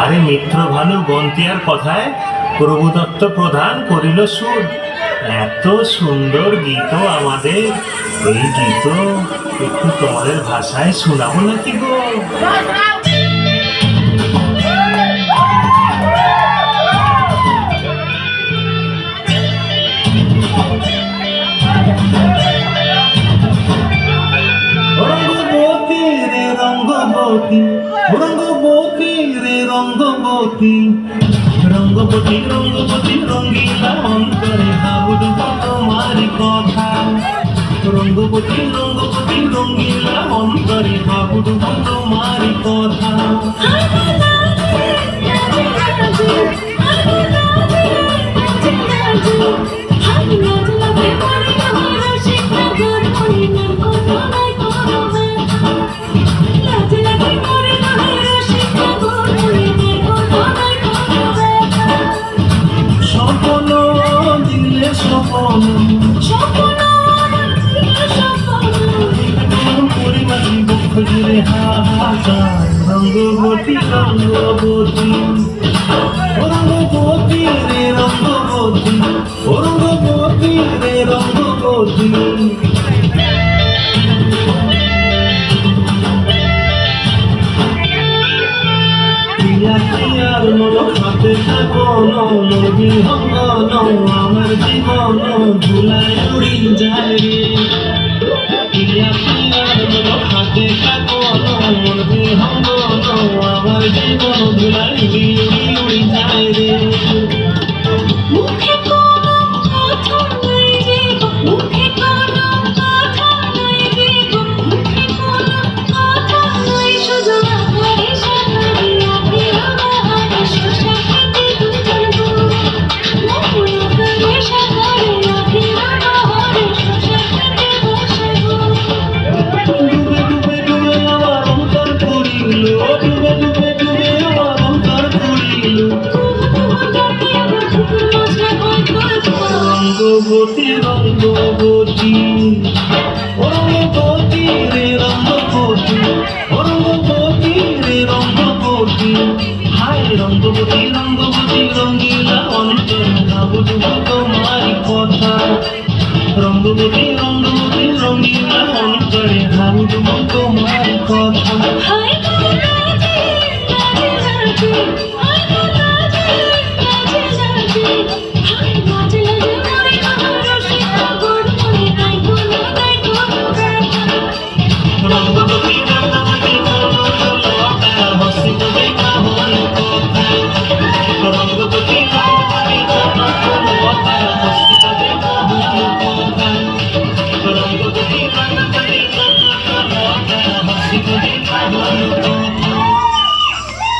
আরে মিত্র ভানু গন্তিয়ার কথায় প্রভুদত্ত প্রধান করিল সুর। এত সুন্দর গীত আমাদের, এই গীত একটু তোমাদের ভাষায় শোনাবো নাকি গো? রঙ্গবতী রে রঙ্গবতী, রঙ্গবতী রে রঙ্গবতী, রঙ্গবতী রঙ্গবতী রঙ্গিলা অন্তরে হাবুডুবু তোমারি কথা। রঙ্গবতী রঙ্গবতী রঙ্গিলা অন্তরে হাবুডুবু তোমারি কথা। রঙ্গবতী রঙ্গবতী, রঙ্গবতী রে রঙ্গবতী, রঙ্গবতী রে রঙ্গবতী। প্রিয়ার মন হাতে থাকন, বিহঙ্গন আমার জীবন ধুলায় উড়ি যায় রে। প্রিয়ার মন হাতে থাকন, বিহঙ্গন আমার জীবন ধুলায় উড়ি উড়ি উড়ি যায় রে। রঙ্গবতী রঙ্গবতী, রঙ্গবতী রে রঙ্গবতী, রঙ্গবতী রে রঙ্গবতী। হায় রঙ্গবতী রঙ্গবতী রঙ্গিলা অন্তরে হাবুডুবু তোমারি কথা। রঙ্গবতী রঙ্গবতী রঙ্গিলা অন্তরে হাবুডুবু তোমারি কথা।